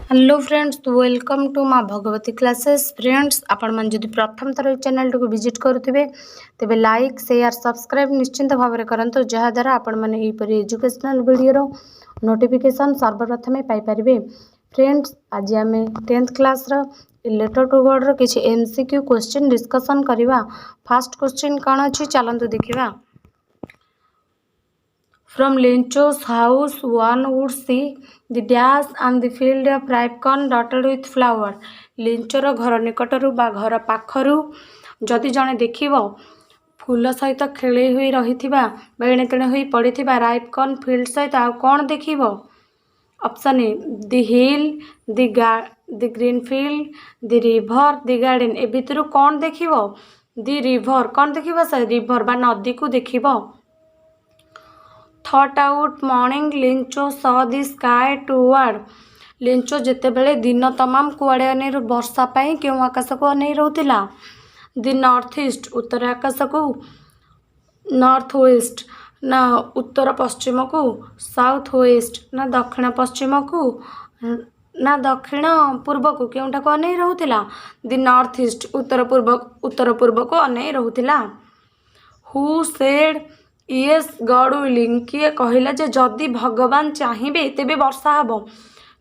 Hello friends, welcome to माँ Bhagwati classes. Friends, आपण मैंने जदि प्रथम थर चैनल को विजिट करुवे तेज लाइक शेयर सब्सक्राइब निश्चिंत भाव में करूँ, जहाद्वारा आपण मैंने यहपरी एजुकेशनल वीडियोर नोटिफिकेशन सर्वप्रथमे पाइपर। फ्रेंड्स, आज आम 10th class letter to word किसी MCQ क्वेश्चन डिस्कसन करवा। फास्ट क्वेश्चन कौन अच्छी चलतु देखा। From Lencho's house, one would see the dash and the field of ripe corn dotted with flower. ଲେଞ୍ଚର ଘର ନିକଟରୁ ବା ଘର ପାଖରୁ ଯଦି ଜଣେ ଦେଖିବ ଫୁଲ ସହିତ ଖେଳେଇ ହୋଇ ରହିଥିବା ବା ଏଣେ ତେଣେ ହୋଇ ପଡ଼ିଥିବା ରାଇପ୍ କର୍ନ ଫିଲ୍ଡ ସହିତ ଆଉ କ'ଣ ଦେଖିବ? Option A the hill, the green field, the river, the garden. ଏ ଭିତରୁ କ'ଣ ଦେଖିବ? The river. କ'ଣ ଦେଖିବ? ସେ ରିଭର ବା ନଦୀକୁ ଦେଖିବ। Thought out morning Lencho saw the sky toward. Lencho जेतेबेले दिन तमाम कुआड़े अने वर्षा पाई क्यों आकाश को अने रहूतिला? दी नॉर्थ ईस्ट उत्तर आकाश को, नॉर्थ वेस्ट ना उत्तर पश्चिम को, साउथ वेस्ट ना दक्षिण पश्चिम को, ना दक्षिण पूर्व को क्योंटा को अने रहूतिला? दी नॉर्थ ईस्ट उत्तर पूर्व को अने रहूतिला। He said yes God willing. किए कहला जे जदि भगवान चाहिए तेबे वर्षा हबो?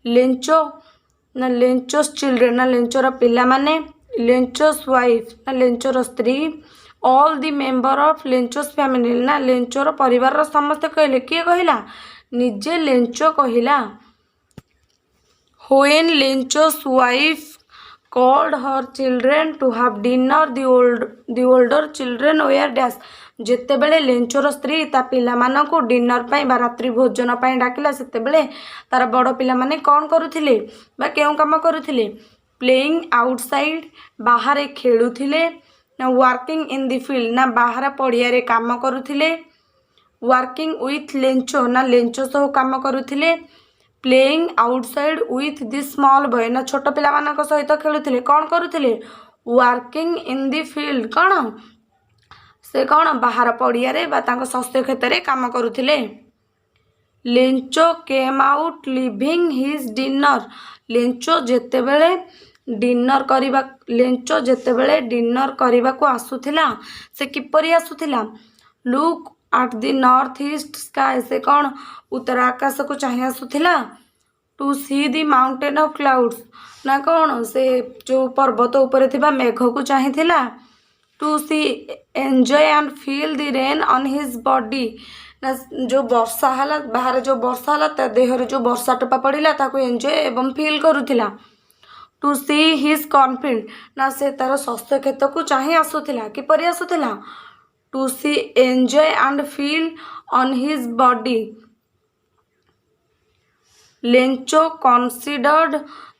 लेंचो ना लेंचोस चिल्ड्रेन ना लेंचोर पिला माने, लेंचोस वाइफ ना लेंचोर स्त्री, all the member of Lencho's family ना लेंचोर परिवार समस्त कहले। किए कहला? निजे लेंचो कहला। When Lencho's wife called her children to have dinner, the older children were dash। जेतेबेले लेंचोर स्त्री ता पिला मानकु डिनर पाई बा रात्रि भोजन पाई डाकिला, सेतेबेले तार बड़ पिला माने कौन करुथिले बा केउ काम करुथिले? प्लेइंग आउटसाइड बाहर खेलुथिले, ना वर्किंग इन द फील्ड ना बाहर पड़िया रे काम करुथिले, वर्किंग विथ लेंचो ना लेंचो सह काम करुथिले, playing outside with the small boy ना छोट पिला मानक सहित खेलुथिले। कौन करुथिले? Working in the field. कौन से कौन बाहर पड़िया रे बा तांको शस्य क्षेत्र रे काम करुथिले। Lencho came out leaving his dinner. Lencho जेतेबेले डिनर करबा को आसुथिला से किपरि आसुथिला? Look at the north east sky. से कौन उत्तर आकाश को चाहि आसुथिला। To see the mountain of clouds ना कौन से जो पर्वत ऊपर थिबा मेघ को चाहिथिला। To see enjoy and feel the rain on his body ना जो वर्षा हला बाहर जो वर्षा हला ता देह रे जो वर्षा टपा पड़िला ताको एंजॉय एवं फील करुथिला। टू सी हिज कॉन्फिडेंट ना से तार शस्य क्षेत्र को चाहि आसुथिला। किपरि आसुथिला? To see enjoy and feel on his body. Lencho considered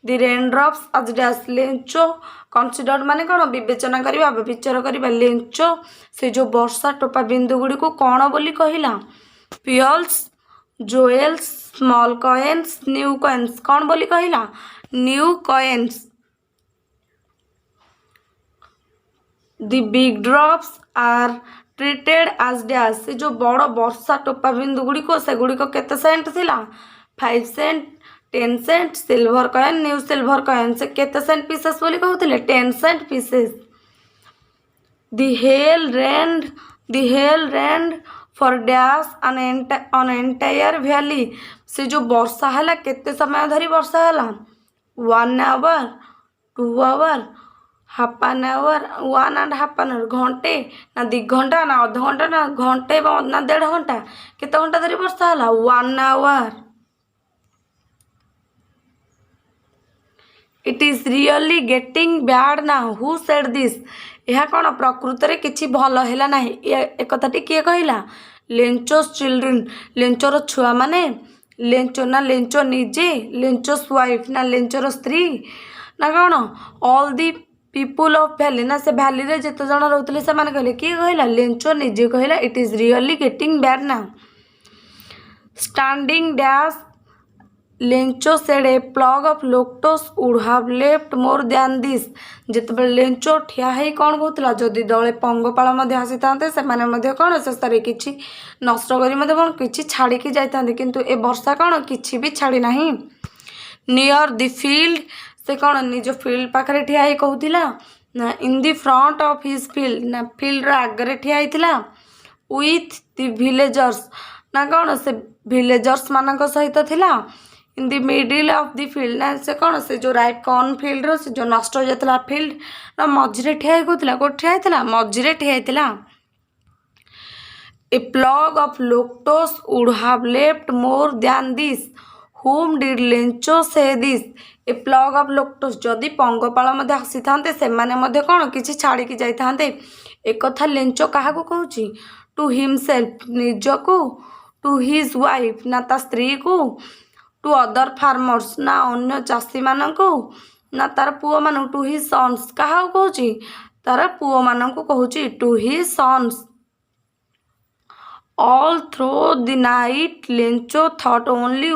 the raindrops as dash. Lencho considered माने कौन? विवेचना करबा विचार करबा। लेंचो से जो वर्षा टोपा बिंदु गुड़ी को कौन बोली कहला? Pearls, jewels, small coins, new coins. कौन बोली कहला? New coins. The big drops are treated as dash. से जो बड़ वर्षा टोपा बिंदु गुड़ी को से गुड़ी को केते सेंट थिला? 5 cent, 10 cent, silver coin, new silver coin. से केते सेंट पीसेस बोली कहउथिले? 10 cent pieces. The hail rained for dash on entire valley. से जो वर्षा हला केते समय धरी वर्षा हला? 1 hour, 2 hour, half an hour, 1.5 hour. घंटे ना 2 घंटा ना आधा घंटा ना घंटे ना 1.5 घंटा। केते घंटा धरी वर्षा हला? 1 hour. It is really getting bad now. Who said this. यह कौन प्रकृत रे किछि भल हैला नाही। एक कथाटी किए कहला? लेंचोस चिल्ड्रेन लेंचोर छुआ माने, लेंचो ना लेंचो निजे, लेंचोस वाइफ ना लेंचोर स्त्री, ना कौन all the people of valley ना से वैली रे जेते जण रहउतले से माने कहले। किए कहला? लेंचो निजे कहला it is really getting bad now. Standing dash Lencho said a plague of locusts would have left more than this. जेतेबेले लेंचो ठिया हेई कौन कहउतला? जदि दळे पंगपाळ मध्ये आसी थांते से माने मध्ये कौन शेषरे किछि नष्ट करी मध्ये कौन किछि छाड़ी की जाई थांते, किंतु ए वर्षा कौन किछि भी छाड़ी नाही। नियर द फील्ड से कौन निज फील्ड पाखे ठिया ही कहूला ना in the front of his field ना फील्ड आगे ठिया होता विथ द विलेजर्स ना कौन से विलेजर्स मान सहित थिला in the middle of the field ना से कौन से जो राइट कॉर्न फील्ड रो से जो नष्ट हो जाता फील्ड ना मझिरे ठिया कहूला कौट ठिया होता मझिरे ठिया होता a plague of locusts would have left more than this whom did Lencho say this a plague of locusts जदि पंगपाल मध्य आसी थांते से माने मध्य कौन किछि छाड़ी की जाई थांते एक कथा लेंचो काहा को कहूची टू हिमसेल्फ निजको टू हिज वाइफ ना ता स्त्री को टू अदर फार्मर्स ना अन्य चाषी मानको ना तार पुओ मान टू हिज सन्स काहा को कहूची तार पुओ मानको कहूची to his sons all through the night Lencho thought only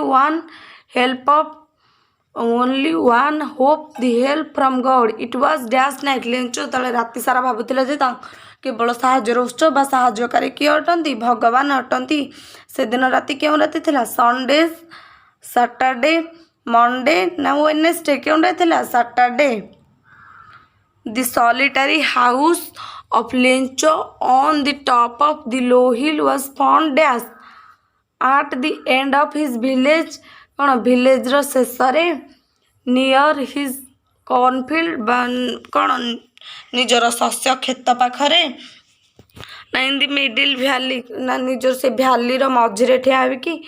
one hope the help from God it was dash night Lencho तले राति सारा भाबुथिला जे केवल साहाଯ୍यर उत्स बा साहाଯ୍यकारी किए अटंती भगवान अटंती से दिन राति क्यों राति थिला संडे सैटरडे मंडे ना वेडनेसडे क्यों डे थिला Saturday The solitary house of Lencho on the top of the low hill was found dash at the end of his village कौन village रो शेषरे near his cornfield कौन निजर शस्य क्षेत्र पाखरे ना इन द मिडिल भ्याली ना निजर से भ्याली रो मझिरे ठिया कि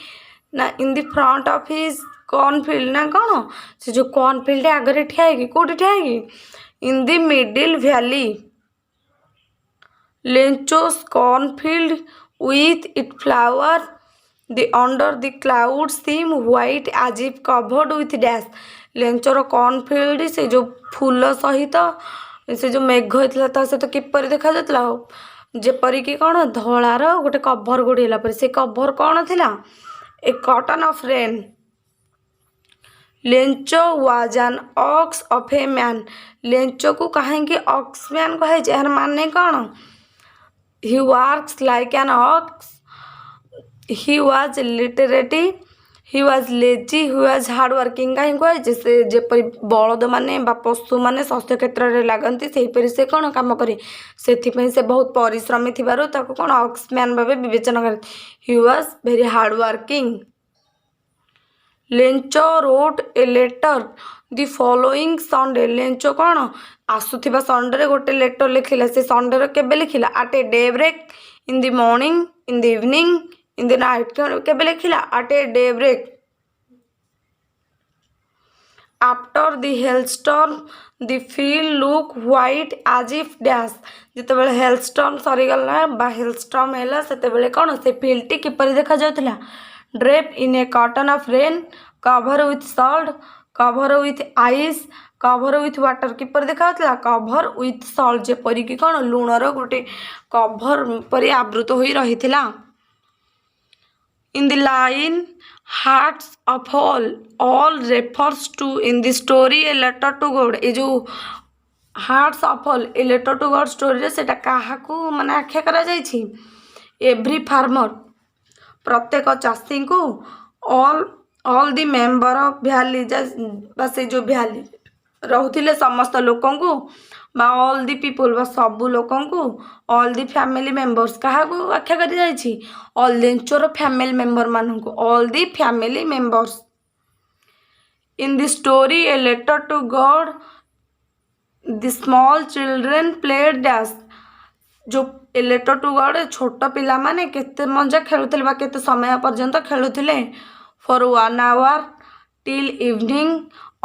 ना in the front of his cornfield ना कौन से जो cornfield आगे ठिया कि कोठी ठिया कि in the middle valley Lencho's cornfield with its flower the under the clouds seem white as if covered with dash लेंचोर cornfield से जो फूल सहित से जो मेघ होता से तो किपर देखा जाता जेपरी कि कौन धलार गोटे कभर गोड़ेला पर से कभर कौन थिला a curtain of rain Lencho was an ox of a man Lencho को कहेंगे ऑक्स मैन कहे यार माने कौन he works like an ox he was literate he was lazy he was hard working कहीं कहे जैसे जेपरी बलद माने बा पशु माने शस्य क्षेत्र में लगती से से कौन काम करे से बहुत परिश्रमी थिबारु ताको कौन ऑक्स मैन भावे विवेचना करे he was very hard working Lencho wrote a letter the following Sunday Lencho कौन आसुथिबा संडे गोटे लेटर लिखिला से संडे केबे लिखिला at a daybreak in the morning in the evening in the night केबे लिखिला at a daybreak after the hailstorm the field look white as if dash जितेबाला हेलस्टॉर्म सरीगला बा हेलस्टॉर्म हैला सेतेबाला कौन से फील्ड टी किपरि देखा जाउथिला drape in a curtain of rain cover with salt cover with ice cover with water किपर देखा कवर विथ सॉल्ट जेपरी कि कौन लुणर गोटे कवर परि आवृत हो रही in the line hearts of all refers to in the story a letter to God ए जो hearts of all a letter to God story से क्या माने आख्या करा जाइछि एवरी फार्मर प्रत्येक चाषी को all the member of valley से जो भ्याली रोते समस्त लोक को ऑल दी पीपुल सबू लोक को ऑल दी फैमिली मेंबर्स क्या आख्या कर जाइछि ऑल लेंचोर फैमिली मेंबर मान को all the family members in the story a letter to God the small children played dash जो ए लेटर टू गॉड छोट पिला माने केते मजा खेलुथिले बा केते समय पर्यंत खेलुथिले for 1 hour till evening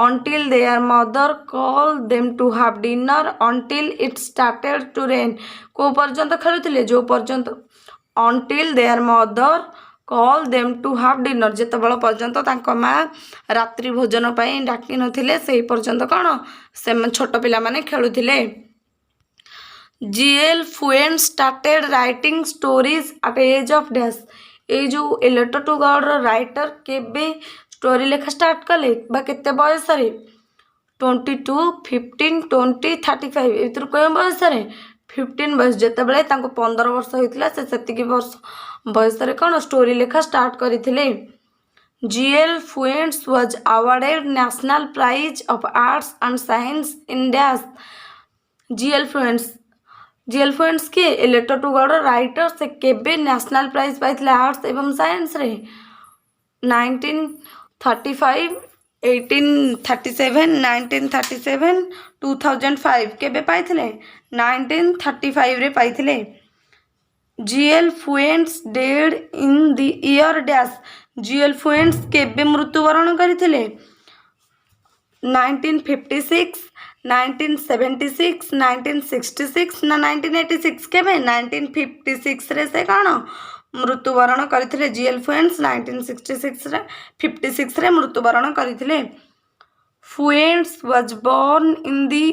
until their mother called them to have dinner until it started to rain को पर्यंत खेलुथिले जो पर्यंत until their mother called them to have dinner जेते बेल पर्यंत तांको माँ रात्रि भोजन पई डाकी नथिले सेही पर्यंत कोन से छोट पिला माने खेलुथिले G.L. Fuen started writing stories at age of dash ये जो a letter to God writer केबे स्टोरी लेखा स्टार्ट कले बा केते बयस रे 22 15 20 35 एतर कोन बयस रे 15 बयस जते बेले तांको 15 वर्ष होइतिला से सेतिकी वर्ष बयस रे कोन स्टोरी लेखा start करिथिले GL Fuentes was awarded National Prize of Arts and Science in Dash. GL Fuentes किए लेटर टू गॉड राइटर से केबे नेशनल प्राइज पाई आर्ट्स एवं साइंस रे 1935 1837 1937 2005 केबे पाई 1935 रे पाई GL Fuentes dead in the year dash GL Fuentes केबे मृत्युवरण करथिले 1956 1976 1966 ना 1986 केबे 1956 रे से कौन मृत्युवरण करथिले GL Fuentes 1966 रे 56 रे मृत्युवरण करथिले Fuentes was born in the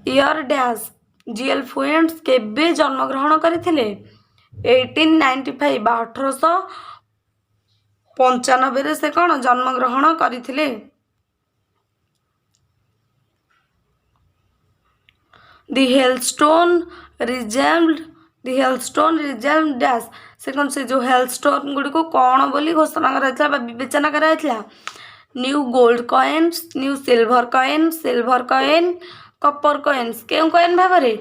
year dash GL Fuentes केबे जन्म ग्रहण करथिले 1895 1895 रे से कौन जन्म ग्रहण करथिले The Hailstone resembled dash से कौन से जो हेलस्टोन गुड़ी को कौन बोली घोषणा कराइथिला बा विवेचना कराइथिला new gold coins new silver coin copper coins केउ कॉइन भाबरे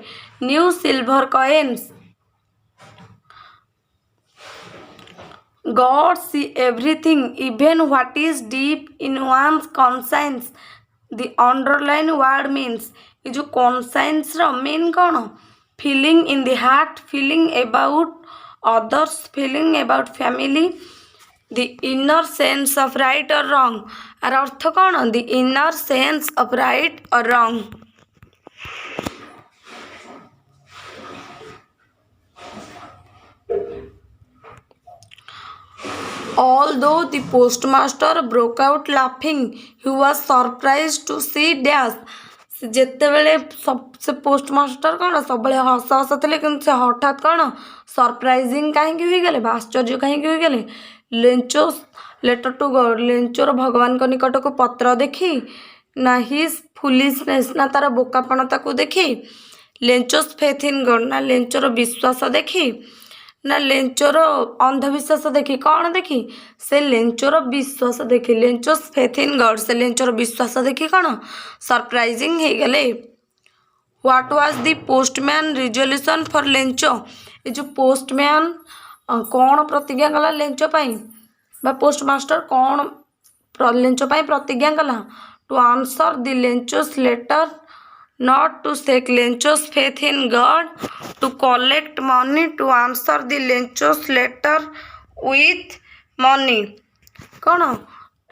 new silver coins God see everything even what is deep in one's conscience the underline word means ये जो conscience रो mean कौन feeling in the heart feeling about others feeling about family the inner sense of right or wrong आर अर्थ कौन the inner sense of right or wrong Although the postmaster broke out laughing, he was surprised to see dash. जेते बेले से postmaster कौन सब हस हस थे कि हठात कौन सरप्राइजिंग कहीं हुई गले आश्चर्य कहीं हुई गले लेंचो लेटर टू गॉड लेंचोर भगवान को निकट को पत्र देखी ना हिज फुलिशनेस ना तार बोकापणता को देखी लेंचोस फेथ इन गॉड ना लेंचोर विश्वास देखी ना लेंचोर अंधविश्वास देखी कौन देखी से लेंचोर विश्वास देखी लेंचोस फेथ इन गॉड से लेंचोर विश्वास देखी कौन सरप्राइजिंग हो गले what was the postman resolution for Lencho ये जो पोस्टमैन कौन प्रतिज्ञा कला लेंचो पाई बा पोस्टमास्टर कौन लेंचो पाई प्रतिज्ञा कला to answer the Lencho's letter not to shake Lencho's faith in God, to collect money to answer the Lencho's letter with money. कौन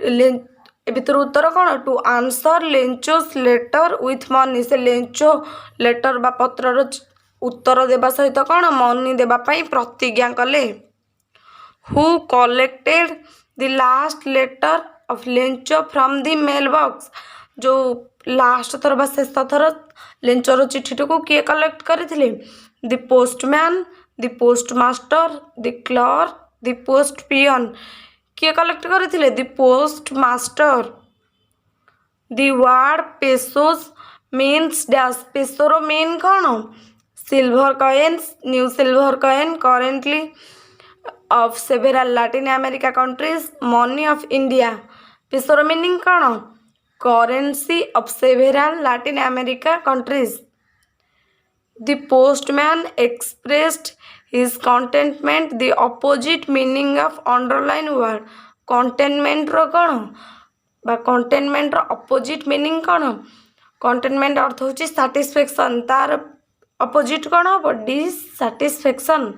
ए भीतर उत्तर कौन to answer Lencho's letter with money से लेंचो लेटर बा पत्रर उत्तर देवा सहित कौन मनी देवा पाई प्रतिज्ञा कले who collected the last letter of Lencho from the mail box जो लास्ट थर बा शेष थर लेंचर चिठीटी को किए कलेक्ट करथिले the postman the postmaster the clerk the post peon किए कलेक्ट करथिले the postmaster the word pesos means dash पेसोर मीन कौन silver coins new silver coin currently of several Latin America countries money of India पेसोर meaning कौन currency of several Latin America countries. The postman expressed his contentment the opposite meaning of underline word contentment रो कौन बा contentment रो opposite meaning कौन contentment अर्थ होची satisfaction तार opposite कौन हो dissatisfaction